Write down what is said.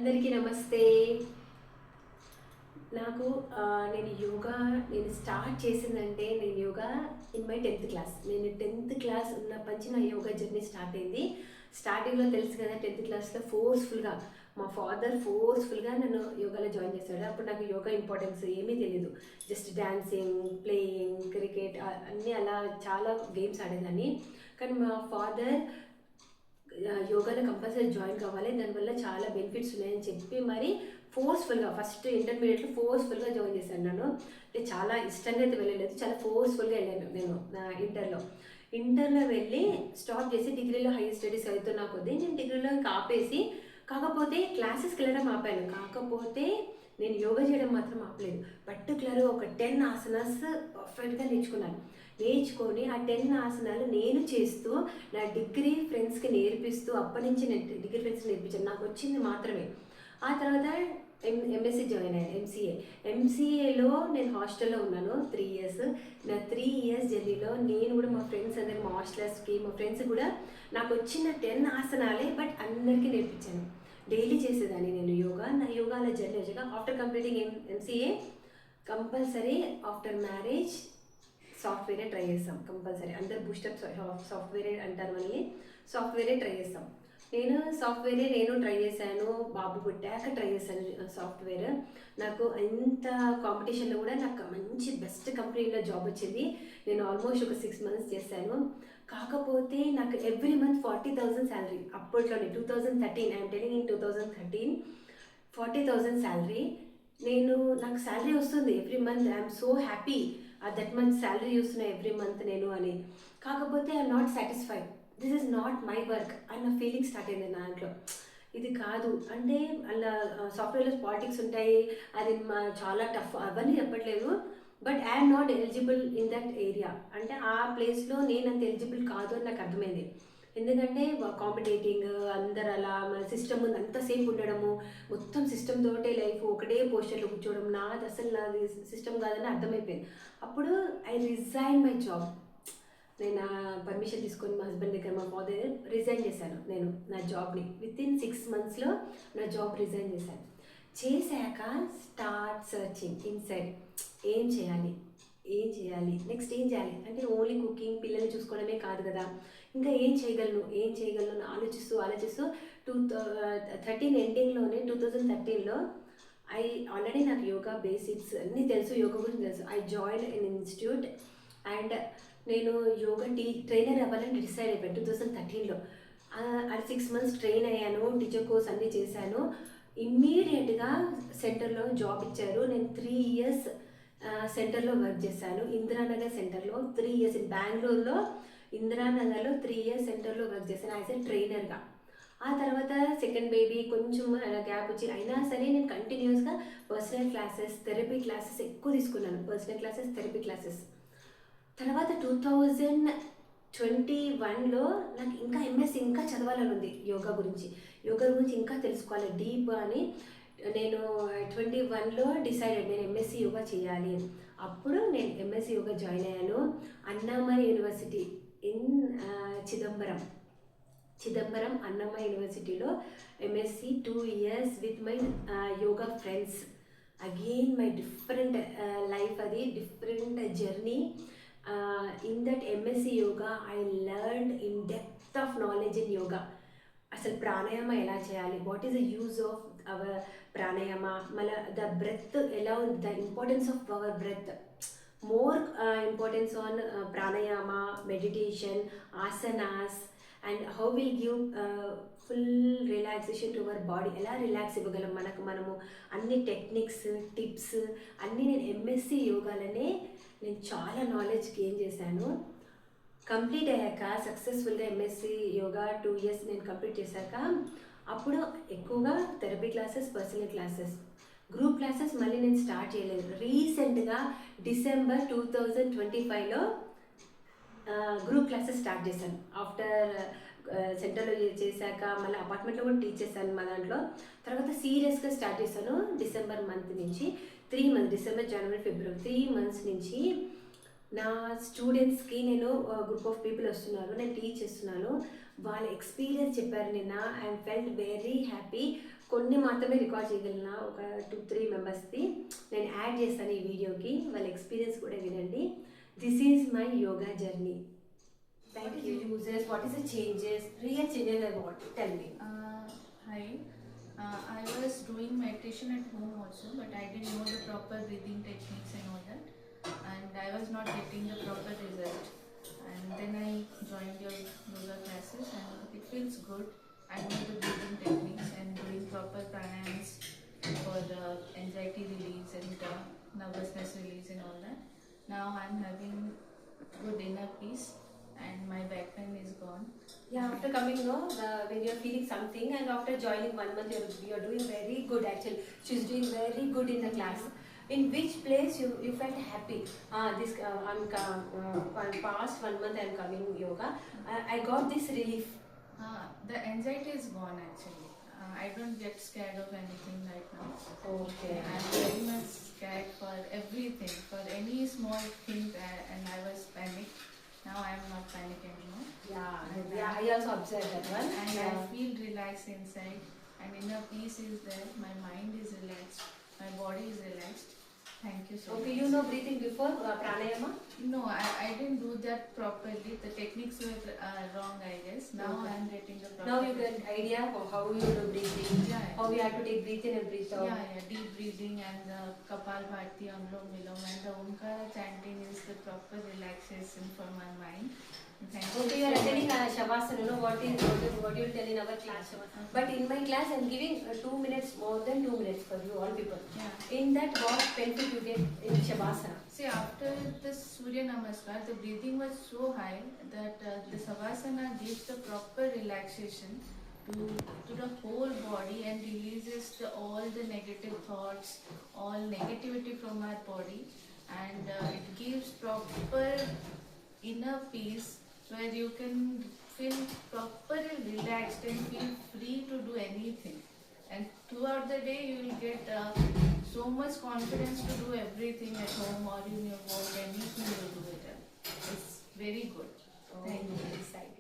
అందరికీ నమస్తే. నాకు నేను స్టార్ట్ చేసిందంటే నేను yoga in my 10th class. నేను 10th క్లాస్ ఉన్నప్పటి నుంచి నా యోగా జర్నీ స్టార్ట్ అయింది. స్టార్టింగ్‌లో తెలుసు కదా 10th క్లాస్‌లో మా ఫాదర్ ఫోర్స్‌ఫుల్‌గా నన్ను యోగాలో జాయిన్ చేశాడు. అప్పుడు నాకు యోగా ఇంపార్టెన్స్ ఏమీ తెలీదు. జస్ట్ డాన్సింగ్, ప్లేయింగ్, క్రికెట్ అన్నీ అలా చాలా గేమ్స్ ఆడేదాన్ని. కానీ మా ఫాదర్ యోగాలో కంపల్సరీ జాయిన్ కావాలి, దానివల్ల చాలా బెనిఫిట్స్ ఉన్నాయని చెప్పి మరి ఫోర్స్ఫుల్గా ఫస్ట్ ఇంటర్మీడియట్లో ఫోర్స్ఫుల్గా జాయిన్ చేశాను నన్ను. అంటే చాలా ఇష్టంగా అయితే వెళ్ళలేదు, చాలా ఫోర్స్ఫుల్గా వెళ్ళాను నేను నా ఇంటర్లో వెళ్ళి స్టాప్ చేసి డిగ్రీలో హైయర్ స్టడీస్ అవుతున్నా కొద్దీ నేను డిగ్రీలో ఇంకా ఆపేసి, కాకపోతే క్లాసెస్కి వెళ్ళడం ఆపాను. కాకపోతే నేను యోగా చేయడం మాత్రం ఆపలేదు. పర్టికులర్గా ఒక 10 ఆసనాస్ పర్ఫెక్ట్గా నేర్చుకొని ఆ 10 ఆసనాలు నేను చేస్తూ నా డిగ్రీ ఫ్రెండ్స్కి నేర్పిస్తూ అప్పటి నుంచి నేను డిగ్రీ ఫ్రెండ్స్కి నేర్పించాను. నాకు వచ్చింది మాత్రమే. ఆ తర్వాత ఎంఎస్సి జాయిన్ అయ్యాను, ఎంసీఏలో నేను హాస్టల్లో ఉన్నాను 3 ఇయర్స్. నా 3 ఇయర్స్ జర్నీలో నేను కూడా మా ఫ్రెండ్స్ అందరు మా హాస్టలర్స్కి మా ఫ్రెండ్స్ కూడా నాకు వచ్చిన 10 ఆసనాలే బట్ అందరికీ నేర్పించాను. డైలీ చేసేదాన్ని నేను యోగా. నా యోగాల జర్నీ వచ్చాక after completing MCA compulsory after marriage సాఫ్ట్వేరే ట్రై చేస్తాం. కంపల్సరీ అందరు బూస్టప్ సాఫ్ట్వేరే అంటారు, మళ్ళీ సాఫ్ట్వేరే ట్రై చేస్తాం. నేను ట్రై చేశాను. బాబు పుట్టాక ట్రై చేశాను సాఫ్ట్వేర్. నాకు ఎంత కాంపిటీషన్లో కూడా నాకు మంచి బెస్ట్ కంపెనీలో జాబ్ వచ్చింది. నేను ఆల్మోస్ట్ ఒక 6 months చేశాను. కాకపోతే నాకు ఎవ్రీ మంత్ 40,000 శాలరీ. అప్పట్లోనే 2013, ఐఎమ్ టెలింగ్ ఇన్ 2013, 40,000 శాలరీ. నాకు శాలరీ వస్తుంది every month. I'm so happy. That month salary చూస్తున్నా ఎవ్రీ మంత్ నేను అని. కాకపోతే I'm not satisfied. This is not my work అన్న ఫీలింగ్ స్టార్ట్ అయింది నా దాంట్లో. ఇది కాదు అంటే అలా సాఫ్ట్వేర్లో పాలిటిక్స్ ఉంటాయి, అది చాలా టఫ్ అవన్నీ చెప్పట్లేదు. But I'm not eligible in that area. అంటే ఆ ప్లేస్లో నేను అంత ఎలిజిబుల్ కాదు అని నాకు అర్థమైంది. ఎందుకంటే కాంపిటేటింగ్ అందరు అలా మన సిస్టమ్ ముందు అంతసేపు ఉండడము, మొత్తం సిస్టమ్ తోటే లైఫ్, ఒకటే పోస్టర్లో కూర్చోవడం, నాది సిస్టమ్ కాదని అర్థమైపోయింది. అప్పుడు ఐ రిజైన్ మై జాబ్. నేను పర్మిషన్ తీసుకొని మా హస్బెండ్ దగ్గర మా ఫాదర్ రిజైన్ చేశాను. నేను నా జాబ్ని వితిన్ 6 monthsలో నా జాబ్ రిజైన్ చేశాక స్టార్ట్ సర్చింగ్ ఇన్సైడ్. ఏం చేయాలి నెక్స్ట్ ఏం చేయాలి అంటే ఓన్లీ కుకింగ్ పిల్లల్ని చూసుకోవడమే కాదు కదా, ఇంకా ఏం చేయగలను ఆలోచిస్తూ 2013 ఎండింగ్లోనే 2013లో ఆల్రెడీ నాకు యోగా బేసిక్స్ అన్నీ తెలుసు, యోగా గురించి తెలుసు. I join in institute and నేను యోగా ట్రైనర్ అవ్వాలని డిసైడ్ అయిపోయాను 2013లో. అది 6 months ట్రైన్ అయ్యాను, టీచర్ కోర్స్ అన్నీ చేశాను. ఇమ్మీడియట్గా సెంటర్లో జాబ్ ఇచ్చారు. నేను 3 years సెంటర్లో వర్క్ చేశాను. ఇందిరానగర్ సెంటర్లో 3 years, బెంగళూరులో ఇందిరానగర్లో 3 years సెంటర్లో వర్క్ చేశాను యాజ్ ఎ ట్రైనర్గా. ఆ తర్వాత సెకండ్ బేబీ కొంచెం గ్యాప్ వచ్చి అయినా సరే నేను కంటిన్యూస్గా పర్సనల్ క్లాసెస్, థెరపీ క్లాసెస్ ఎక్కువ తీసుకున్నాను. Personal classes, therapy classes. తర్వాత 2021లో నాకు ఇంకా ఎంఎస్సి ఇంకా చదవాలని ఉంది. యోగా గురించి ఇంకా తెలుసుకోవాలి డీప్ అని. నేను 21లో డిసైడెడ్ నేను ఎంఎస్సి యోగా చేయాలి. అప్పుడు నేను ఎంఎస్సి యోగా జాయిన్ అయ్యాను అన్నామలై యూనివర్సిటీ ఇన్ చిదంబరం అన్నమయ్య యూనివర్సిటీలో MSc 2 years with my yoga friends. Again my different life, అది different journey. In that MSc yoga I learned in depth of knowledge in yoga. అసలు ప్రాణాయామ ఎలా చేయాలి, what is the use of our pranayama, మళ్ళీ the breath ఎలా ఉంది, the importance of our breath, more importance on pranayama, meditation, asanas and how will give full relaxation to our body, ఎలా relax ఇవ్వగలం మనము, అన్ని టెక్నిక్స్, టిప్స్ అన్నీ నేను ఎంఎస్సి యోగాలనే నేను చాలా నాలెడ్జ్ గెయిన్ చేశాను. కంప్లీట్ అయ్యాక సక్సెస్ఫుల్గా ఎంఎస్సి యోగా 2 years నేను కంప్లీట్ చేశాక అప్పుడు ఎక్కువగా therapy classes, personal classes, group classes మళ్ళీ నేను స్టార్ట్ చేయలేదు. రీసెంట్గా December 2025లో గ్రూప్ క్లాసెస్ స్టార్ట్ చేశాను. ఆఫ్టర్ సెంటర్లో చేశాక మళ్ళీ అపార్ట్మెంట్లో కూడా టీచ్ చేశాను మా దాంట్లో. తర్వాత సీరియస్గా స్టార్ట్ చేశాను డిసెంబర్ మంత్ నుంచి. 3 months, డిసెంబర్, జనవరి, ఫిబ్రవరి 3 months నుంచి నా స్టూడెంట్స్కి నేను గ్రూప్ ఆఫ్ పీపుల్ వస్తున్నారు, నేను టీచ్ చేస్తున్నాను. వాళ్ళ ఎక్స్పీరియన్స్ చెప్పారు నిన్న. I'm felt very happy. కొన్ని మాత్రమే రికార్డ్ చేయగలిగిన ఒక 2-3 మెంబర్స్ది నేను యాడ్ చేస్తాను ఈ వీడియోకి. వాళ్ళ ఎక్స్పీరియన్స్ కూడా వినండి. This is my yoga journey. Thank you. Users, what is the changes, real changes I want, tell me. Hi. I was doing meditation at home also, but I didn't know the proper breathing techniques and all that, and I was not getting the proper result. And then I joined your yoga classes, and it feels good. I know the breathing techniques and doing proper pranayams for the anxiety release and nervousness release and all that. Now I'm having good inner peace, and my back pain is gone. Yeah, after coming, no, when you're feeling something, and after joining 1 month, you're doing very good actually. She's doing very good in the class. In which place you felt happy? I'm past 1 month I'm coming yoga. I got this relief. The anxiety is gone actually. I don't get scared of anything right now. Okay. I'm very much scared for everything, for any small thing, and I was panicked. Now I'm not panic anymore. Yeah, I also observed that one. And I feel relaxed inside, and inner peace is there. My mind is relaxed, my body is relaxed. Thank you so much. Okay, you know breathing before pranayama? No, I didn't do that properly. The techniques were wrong, I guess. Now Okay. I'm getting the proper. Now you get idea of how you do breathing. Yeah. How you have to take breathe in and breathe out. Yeah, deep breathing and the Kapalbhati, Anulom Vilom, and the Omkara chanting is the proper relaxation for my mind. Thank Okay, you are attending Shavasana, you know what you tell in our class. But in my class, I am giving 2 minutes, more than 2 minutes for you all people. Yeah. In that, what benefit you get in Shavasana? See, after the Surya Namaskar, the breathing was so high that the Savasana gives the proper relaxation to the whole body and releases all the negative thoughts, all negativity from our body, and it gives proper inner peace where you can feel properly relaxed and feel free to do anything. And throughout the day, you will get so much confidence to do everything at home or in your work, anything you do it. It's very good. Thank you.